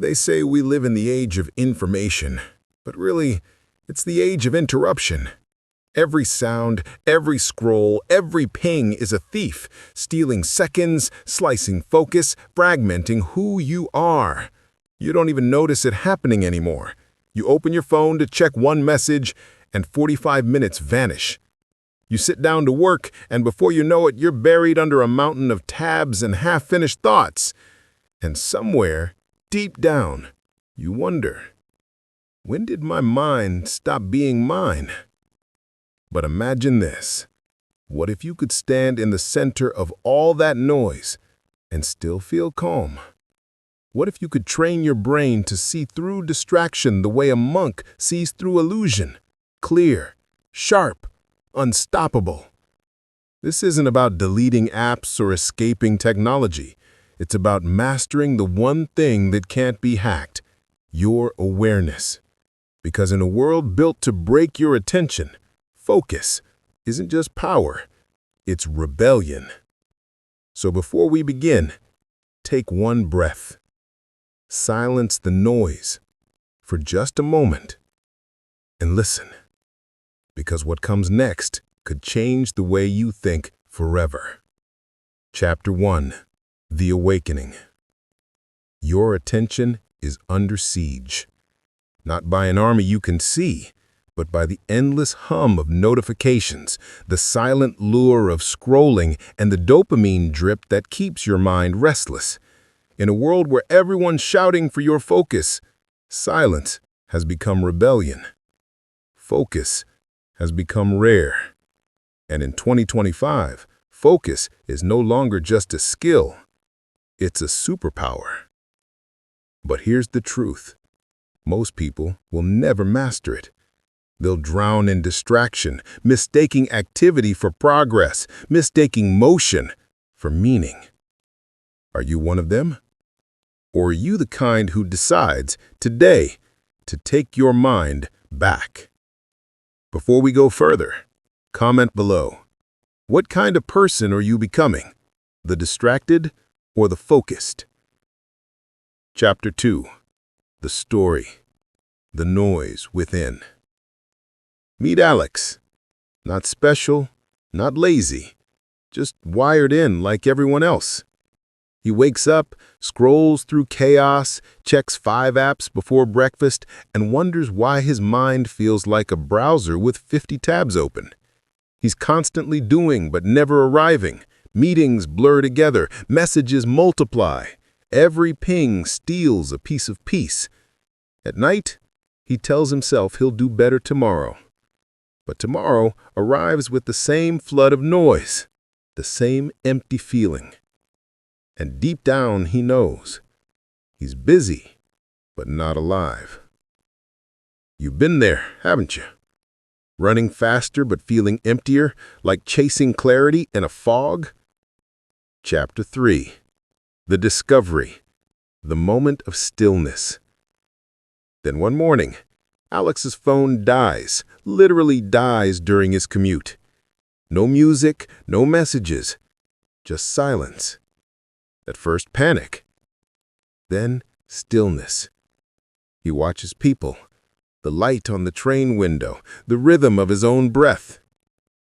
They say we live in the age of information, but really, it's the age of interruption. Every sound, every scroll, every ping is a thief, stealing seconds, slicing focus, fragmenting who you are. You don't even notice it happening anymore. You open your phone to check one message, and 45 minutes vanish. You sit down to work, and before you know it, you're buried under a mountain of tabs and half-finished thoughts. And somewhere, deep down, you wonder, when did my mind stop being mine? But imagine this. What if you could stand in the center of all that noise and still feel calm? What if you could train your brain to see through distraction the way a monk sees through illusion? Clear, sharp, unstoppable. This isn't about deleting apps or escaping technology. It's about mastering the one thing that can't be hacked, your awareness. Because in a world built to break your attention, focus isn't just power, it's rebellion. So before we begin, take one breath. Silence the noise for just a moment and listen. Because what comes next could change the way you think forever. Chapter 1. The Awakening. Your attention is under siege. Not by an army you can see, but by the endless hum of notifications, the silent lure of scrolling, and the dopamine drip that keeps your mind restless. In a world where everyone's shouting for your focus, silence has become rebellion. Focus has become rare. And in 2025, focus is no longer just a skill, it's a superpower. But here's the truth. Most people will never master it. They'll drown in distraction, mistaking activity for progress, mistaking motion for meaning. Are you one of them? Or are you the kind who decides today to take your mind back? Before we go further, comment below. What kind of person are you becoming? The distracted or the focused? Chapter 2. The Story. The Noise Within. Meet Alex. Not special, not lazy, just wired in like everyone else. He wakes up, scrolls through chaos, checks 5 apps before breakfast, and wonders why his mind feels like a browser with 50 tabs open. He's constantly doing but never arriving. Meetings blur together, messages multiply. Every ping steals a piece of peace. At night, he tells himself he'll do better tomorrow. But tomorrow arrives with the same flood of noise, the same empty feeling. And deep down he knows he's busy, but not alive. You've been there, haven't you? Running faster but feeling emptier, like chasing clarity in a fog? Chapter 3. The Discovery. The Moment of Stillness. Then one morning, Alex's phone dies, literally dies during his commute. No music, no messages, just silence. At first, panic. Then, stillness. He watches people, the light on the train window, the rhythm of his own breath.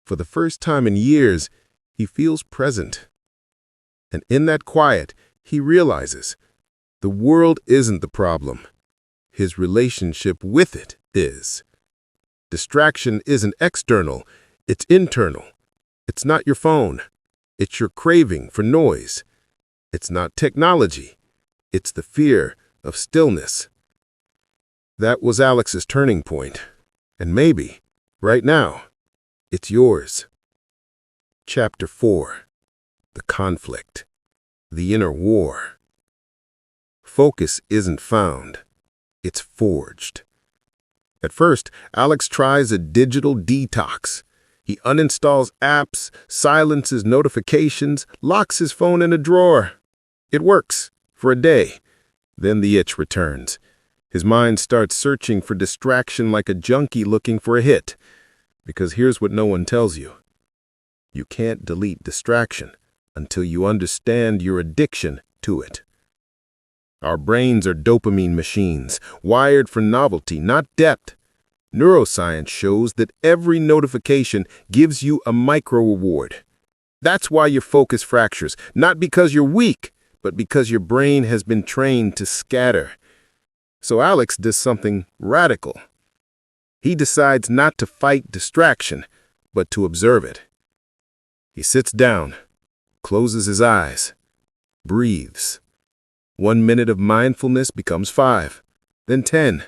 For the first time in years, he feels present. And in that quiet, he realizes the world isn't the problem. His relationship with it is. Distraction isn't external, it's internal. It's not your phone. It's your craving for noise. It's not technology. It's the fear of stillness. That was Alex's turning point. And maybe, right now, it's yours. Chapter 4. The Conflict. The Inner War. Focus isn't found. It's forged. At first, Alex tries a digital detox. He uninstalls apps, silences notifications, locks his phone in a drawer. It works for a day. Then the itch returns. His mind starts searching for distraction like a junkie looking for a hit. Because here's what no one tells you. You can't delete distraction until you understand your addiction to it. Our brains are dopamine machines, wired for novelty, not depth. Neuroscience shows that every notification gives you a micro-reward. That's why your focus fractures, not because you're weak, but because your brain has been trained to scatter. So Alex does something radical. He decides not to fight distraction, but to observe it. He sits down, closes his eyes, breathes. 1 minute of mindfulness becomes 5, then 10.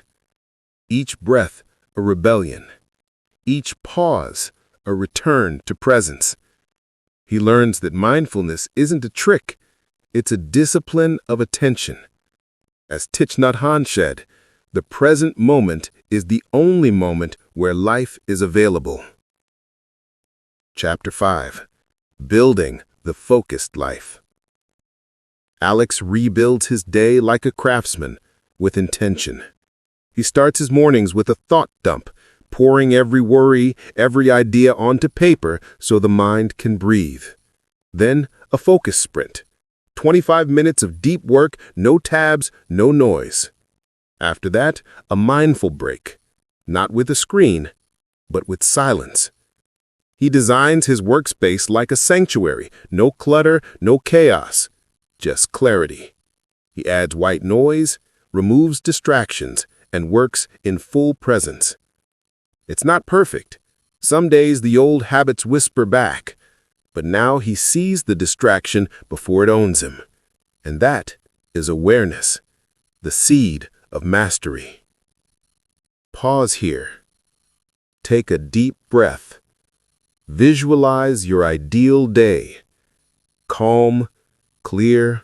Each breath a rebellion. Each pause a return to presence. He learns that mindfulness isn't a trick, it's a discipline of attention. As Thich Nhat Hanh said, the present moment is the only moment where life is available. Chapter 5. Building the Focused Life. Alex rebuilds his day like a craftsman, with intention. He starts his mornings with a thought dump, pouring every worry, every idea onto paper so the mind can breathe. Then a focus sprint. 25 minutes of deep work, no tabs, no noise. After that, a mindful break. Not with a screen, but with silence. He designs his workspace like a sanctuary. No clutter, no chaos. Just clarity. He adds white noise, removes distractions, and works in full presence. It's not perfect. Some days the old habits whisper back, but now he sees the distraction before it owns him. And that is awareness, the seed of mastery. Pause here. Take a deep breath. Visualize your ideal day. Calm, clear,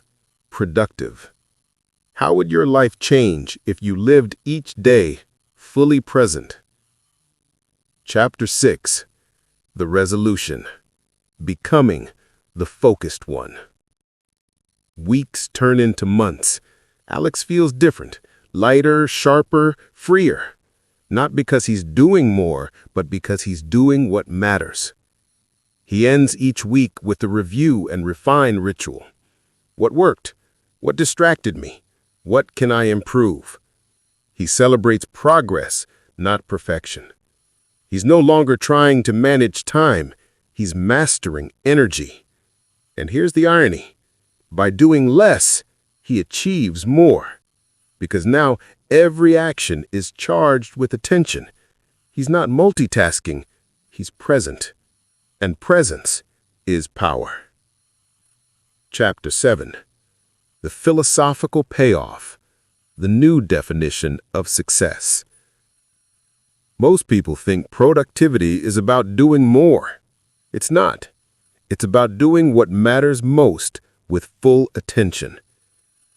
productive. How would your life change if you lived each day fully present? Chapter 6. The Resolution. Becoming the Focused One. Weeks turn into months. Alex feels different, lighter, sharper, freer. Not because he's doing more, but because he's doing what matters. He ends each week with a review and refine ritual. What worked? What distracted me? What can I improve? He celebrates progress, not perfection. He's no longer trying to manage time. He's mastering energy. And here's the irony. By doing less, he achieves more. Because now every action is charged with attention. He's not multitasking. He's present. And presence is power. Chapter 7. The Philosophical Payoff. The New Definition of Success. Most people think productivity is about doing more. It's not. It's about doing what matters most with full attention.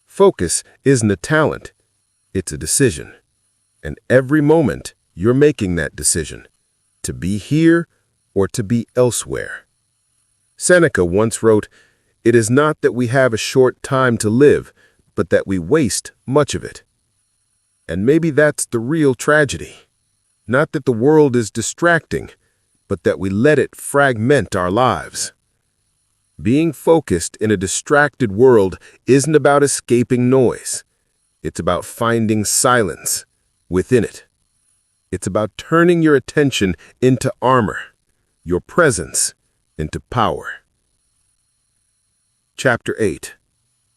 Focus isn't a talent. It's a decision. And every moment, you're making that decision. To be here or to be elsewhere. Seneca once wrote, "It is not that we have a short time to live, but that we waste much of it." And maybe that's the real tragedy. Not that the world is distracting, but that we let it fragment our lives. Being focused in a distracted world isn't about escaping noise. It's about finding silence within it. It's about turning your attention into armor, your presence into power. Chapter 8.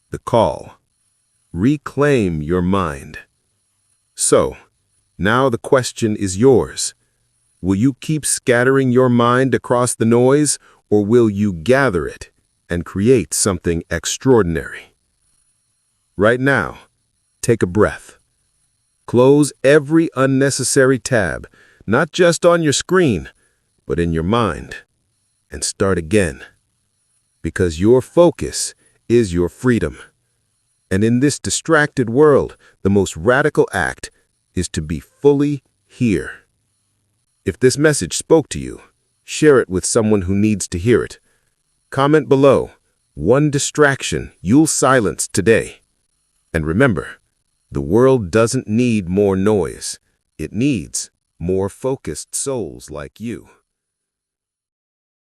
The Call. Reclaim your mind. So, now the question is yours. Will you keep scattering your mind across the noise, or will you gather it and create something extraordinary? Right now, take a breath. Close every unnecessary tab, not just on your screen, but in your mind, and start again. Because your focus is your freedom. And in this distracted world, the most radical act is to be fully here. If this message spoke to you, share it with someone who needs to hear it. Comment below, one distraction you'll silence today. And remember, the world doesn't need more noise. It needs more focused souls like you.